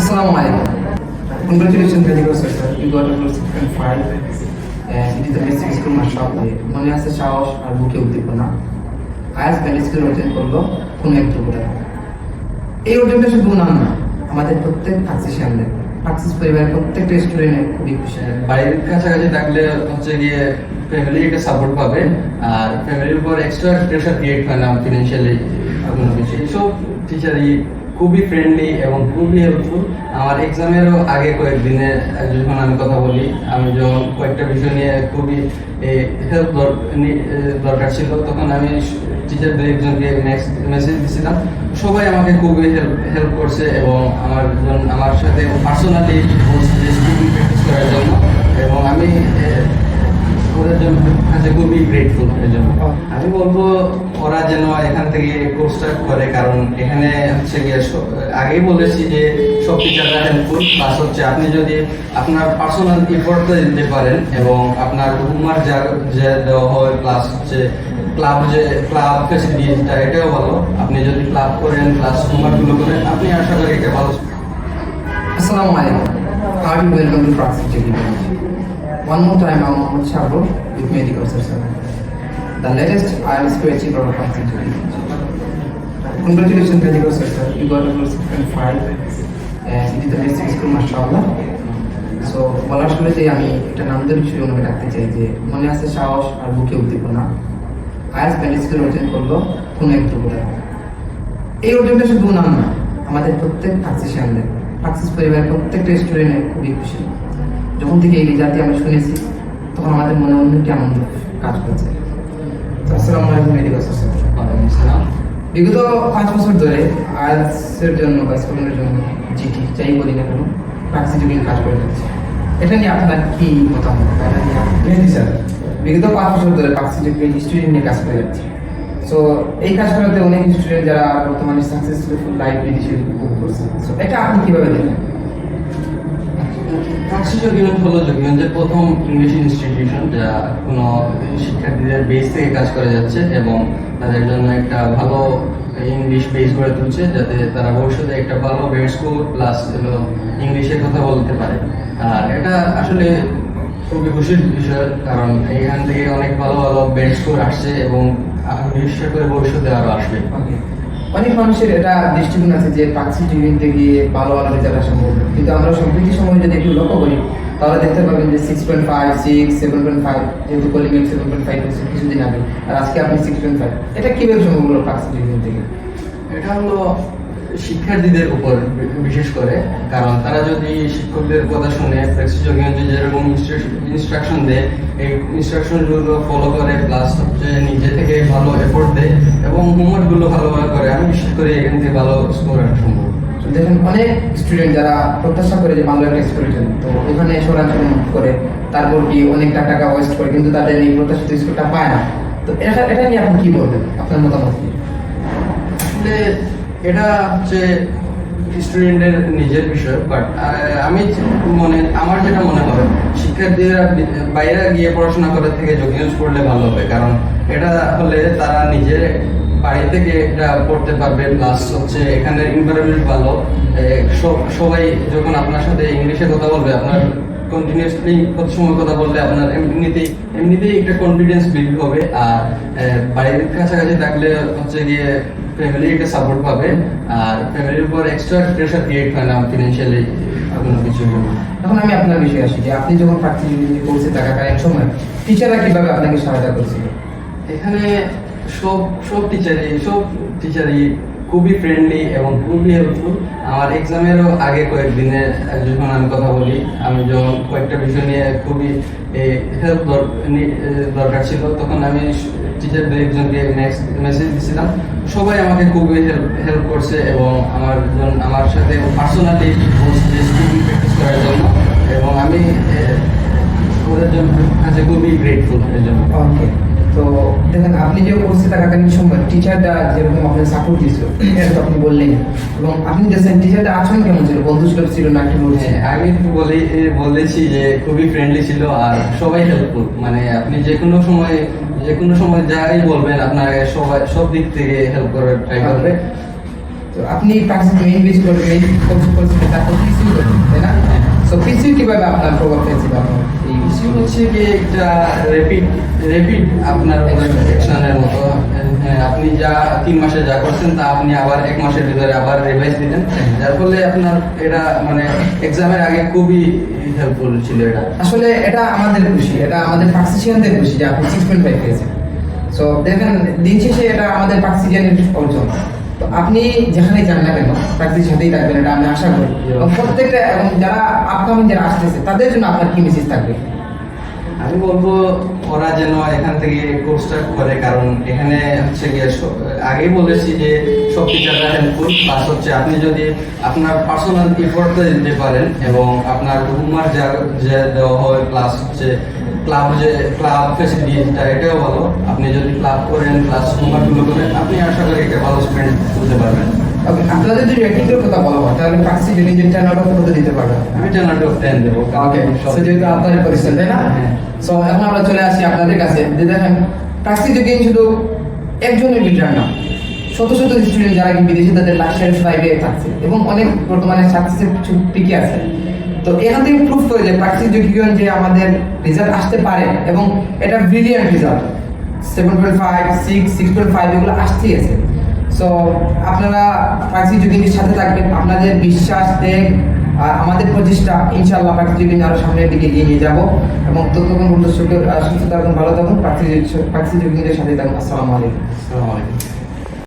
Assalamu alaikum. Congratulations, medical sector. You got a 6.5 and it is the basic school mashallah. মনে আছে সাহস আর বুকে উদ্দীপনা। আজ মেডিকেল অর্জন করলো কোন এক যুবক। এই অর্জনটা শুধু নাম না, আমাদের প্রত্যেক সামনে পাকসিস পরিবারের প্রত্যেকটা স্টুডেন্টের খুবই খুশি। বাড়ির কাছাকাছি থাকলে হচ্ছে গিয়ে ফ্যামিলি একটা সাপোর্ট পাবে, আর ফ্যামিলির উপর এক্সট্রা প্রেশার ক্রিয়েট হয় না ফিনান্সিয়ালি কোনো কিছু। এইসব টিচারই খুবই ফ্রেন্ডলি এবং খুবই হেল্পফুল। আমার এক্সামেরও আগে কয়েকদিনে যখন আমি কথা বলি, আমি যখন কয়েকটা বিষয় নিয়ে খুবই হেল্প দরকার ছিল, তখন আমি টিচারদের একজনকে মেসেজ দিয়েছিলাম। সবাই আমাকে খুবই হেল্প করছে এবং আমার সাথে পার্সোনালি বলছে যে স্পিকিং প্র্যাকটিস করার জন্য, এবং আমি ওদের জন্য কাছে খুবই গ্রেটফুল এর জন্য। আমি বলবো ওরা যেন এখান থেকে কোর্সটা করে, কারণ এখানে হচ্ছে গিয়ে আগেই বলেছি যে সব টিচাররা হেল্পফুল, প্লাস হচ্ছে আপনি যদি আপনার পার্সোনাল এফোর্টটা দিতে পারেন এবং আপনার হোমওয়ার্ক যা দেওয়া হয়, প্লাস হচ্ছে ক্লাব ফেসিলিটিটা এটাও ভালো। আপনি যদি ক্লাব করেন প্লাস হোমওয়ার্কগুলো করেন, আপনি আশা করি এটা ভালো। Assalamu alaikum. Hearty welcome to Praxis Technology. One more time, I'm Mohammad Shabro with Medical Session, the latest IELTS achiever of Praxis Technology. Congratulations, Medical Session. You got a 6.5 and it is the basic school mashallah. So, বলার শুরুতে আমি একটা নামদের বিষয়ে মনে রাখতে চাই যে মনে আছে সাহস আর বুকে উদ্দীপনা। আজ মেডিকেল অর্জন করলো কোন এক যুবক। এই অর্জনটা শুধু নাম না, আমাদের প্রত্যেক সামনে পাকসিস পরিবারের প্রত্যেকটা স্টুডেন্টের খুবই খুশি। যখন থেকে এই রেজাল্টটি আমরা শুনেছি, তখন আমাদের মনে অন্যটি আনন্দ কাজ করছে। আসসালামু আলাইকুম মেডিকেল সেশন। বিগত 5 বছর ধরে আইএলটিএস জন্য বা স্কুলের জন্য জিটি যাই বলি না কেন, প্রাক্সি যুগে কাজ করে যাচ্ছে। এটা নিয়ে আপনার কি মতামত? স্যার, বিগত 5 বছর ধরে প্রাক্সি যুগে স্টুডেন্ট নিয়ে কাজ করে যাচ্ছে। সো এই কাজ করাতে অনেক স্টুডেন্ট যারা বর্তমানে সাকসেসফুল লাইফ লিডারশিপ উপভোগ করছে। সো এটা আপনি কিভাবে দেখেন? প্রাক্সি জগিয়ন হলো জগিয়ঞ্জের প্রথম ইংলিশ ইনস্টিটিউশন যা কোনো শিক্ষার্থীদের বেস থেকে কাজ করে যাচ্ছে এবং তাদের জন্য একটা ভালো ইংলিশ বেস গড়ে তুলছে, যাতে তারা ভবিষ্যতে একটা ভালো বেড স্কোর প্লাস ইংলিশে কথা বলতে পারে। আর এটা আসলে খুবই খুশির বিষয়, কারণ এখান থেকে অনেক ভালো ভালো বেড স্কোর আসছে এবং বিশ্বাস করে ভবিষ্যতে আরো আসবে। অনেক মানুষের এটা দৃষ্টিকোণ আছে যে প্রাক্সি জীবনতে গিয়ে ভালো ভালো রেজাল্ট আসা সম্ভব, কিন্তু আমরা সম্প্রতি সময় যদি একটু লক্ষ্য করি তাহলে দেখতে পাবেন যে 6.5, 6, 7.5, যেহেতু কলিমিক 7.5 হচ্ছে কিছুদিন আগে, আর আজকে আপনি 6.5। এটা কিভাবে সম্ভব হলো প্রাক্সি জীবন থেকে? এটা হলো শিক্ষার্থীদের উপর বিশেষ করে, কারণ তারা যদি শিক্ষকদের কথা শুনে প্রাক্সি জগিয়ঞ্জে যেরকম ইনস্ট্রাকশন দেয়, এই ইনস্ট্রাকশনগুলো ফলো করে, প্লাস হচ্ছে নিজে থেকে ভালো এফোর্ট দেয় এবং হোমওয়ার্কগুলো ভালোভাবে করে, আমি বিশ্বাস করি এখান থেকে ভালো স্কোর আসা সম্ভব। দেখেন অনেক স্টুডেন্ট যারা প্রত্যাশা করে যে ভালো একটা স্কোর জন্য, তো এখানে সরাসরি করে তারপর কি অনেক টাকা ওয়েস্ট করে, কিন্তু তাদের এই প্রত্যাশিত স্কোরটা পায় না। তো এটা নিয়ে আপনি কি বলবেন, আপনার মতামত কি? আসলে এটা হচ্ছে স্টুডেন্টের নিজের বিষয়, বাট আমার যেটা মনে হয় শিক্ষার্থীরা বাইরে গিয়ে পড়াশোনা করার থেকে জগিয়ঞ্জ পড়লে ভালো হবে, কারণ এটা হলে তারা নিজের বাড়ি থেকে এটা পড়তে পারবে, প্লাস হচ্ছে এখানে এনভায়রনমেন্ট ভালো। সবাই যখন আপনার সাথে ইংলিশে কথা বলবে, আপনার কন্টিনিউসলি কত সময় কথা বললে আপনার এমনিতেই একটা কনফিডেন্স বিল্ড হবে। আর বাড়ির কাছাকাছি থাকলে হচ্ছে গিয়ে ফ্যামিলি একটা সাপোর্ট পাবে, আর ফ্যামিলির উপর এক্সট্রা প্রেশার ক্রিয়েট হয় না ফিনান্সিয়ালি কোনো কিছু। এখন আমি আপনার বিষয়ে আসি যে আপনি যখন প্রাক্সি কোর্সে থাকাকালীন সময় টিচাররা কিভাবে আপনাকে সহায়তা করছিল? এখানে সব টিচারই খুবই ফ্রেন্ডলি এবং খুবই হেল্পফুল। আমার এক্সামেরও আগে কয়েকদিনে যখন আমি কথা বলি, আমি যখন কয়েকটা বিষয় নিয়ে খুবই হেল্প দরকার ছিল, তখন আমি টিচারদের একজনকে মেসেজ দিয়েছিলাম। সবাই আমাকে খুবই হেল্প করছে এবং আমার সাথে পার্সোনালি বলছে যে স্পিকিং প্র্যাকটিস করার জন্য, এবং আমি ওদের জন্য কাছে খুবই গ্রেটফুল এর জন্য। ওকে, তো দেখেন আপনি যে কোর্সে থাকাকালীন সময় টিচাররা যেরকম আপনাকে সাপোর্ট দিয়েছিল এটা তো আপনি বললেন, এবং আপনি দেখছেন টিচারদের আচরণ কেমন ছিল, বন্ধুসুলভ ছিল না একটু বলছেন? আমি একটু বলেছি যে খুবই ফ্রেন্ডলি ছিল আর সবাই হেল্পফুল। মানে আপনি যে কোনো সময় যাই বলবেন, আপনার সব দিক থেকে হেল্প করার ট্রাই করবে। তো তো আপনি প্রাক্সিস মেইন বেশি করবেন, মেইন কোর্স করছেন, তারপর পিসিউ করবেন, তাই না? সো পিসিউ কিভাবে আপনার প্রভাব ফেলছে আপনার এই ইস্যু হচ্ছে কি একটা রেপিড আপনার অ্যাকশনের মতো। হ্যাঁ, আপনি যা 3 মাসে যা করছেন তা আপনি আবার 1 মাসের ভিতরে আবার রিভাইজ দিলেন, যার ফলে আপনার এটা মানে এক্সামের আগে খুবই হেল্পফুল ছিল এটা। আসলে এটা আমাদের খুশি, এটা আমাদের প্রাক্সিশিয়ানদের খুশি যে আপনি 6.5 পেয়েছেন। সো দেখেন দিন শেষে এটা আমাদের প্রাক্সিশিয়ানের অর্জন। তো আপনি যেখানেই যান না কেন প্র্যাকটিস সাথেই থাকবেন, এটা আমি আশা করি। এবং প্রত্যেকটা এবং যারা আপকামিং যারা আসতেছে তাদের জন্য আপনার কি মেসেজ থাকবে? আমি বলবো ওরা যেন এখান থেকে কোর্সটা করে, কারণ এখানে হচ্ছে গিয়ে আগেই বলেছি যে সব টিচাররা হেল্পফুল, প্লাস হচ্ছে আপনি যদি আপনার পার্সোনাল এফোর্টটা দিতে পারেন এবং আপনার হোমওয়ার্ক যা দেওয়া হয়, প্লাস হচ্ছে ক্লাব ফেসিলিটিটা এটাও ভালো। আপনি যদি ক্লাব করেন প্লাস হোমওয়ার্কগুলো করেন, আপনি আশা করি একটা ভালো স্টুডেন্ট হতে পারবেন। ওকে, আপনাদের যদি রেটিংয়ের কথা বলা হয় তাহলে প্র্যাকটিস যদি 10 আউট অফ কত দিতে পারবেন? আমি 10 আউট অফ 10 দেবো। ওকে, সো যেহেতু আপনারই পরিশ্রম, তাই না? হ্যাঁ। সো এখন আমরা চলে আসি আপনাদের কাছে যে দেখেন প্র্যাকটিস যদি শুধু একজনের বিল্ডার না, শত শত স্টুডেন্ট যারা কি বিদেশে তাদের লাক্সারি লাইফে থাকছে এবং অনেক বর্তমানে সাকসেসের কিছু টিকে আছে। তো এখান থেকে প্রুফ করে যে প্র্যাকটিস যোগীগণ যে আমাদের রেজাল্ট আসতে পারে এবং এটা ব্রিলিয়ান্ট রেজাল্ট 7.5, 6, 6.5 এগুলো আসতেই আছে। সো আপনারা প্র্যাকটিস যোগীদের সাথে থাকবেন, আপনাদের বিশ্বাস দেখ আর আমাদের প্রচেষ্টা ইনশাআল্লাহ প্র্যাকটিস যোগী আরো সামনের দিকে এগিয়ে নিয়ে যাবো। এবং ততক্ষণ পর্যন্ত সুস্থ থাকুন, ভালো থাকুন, প্র্যাকটিস যোগীদের সাথে থাকুন। আসসালামু আলাইকুম। আসসালামু আলাইকুম।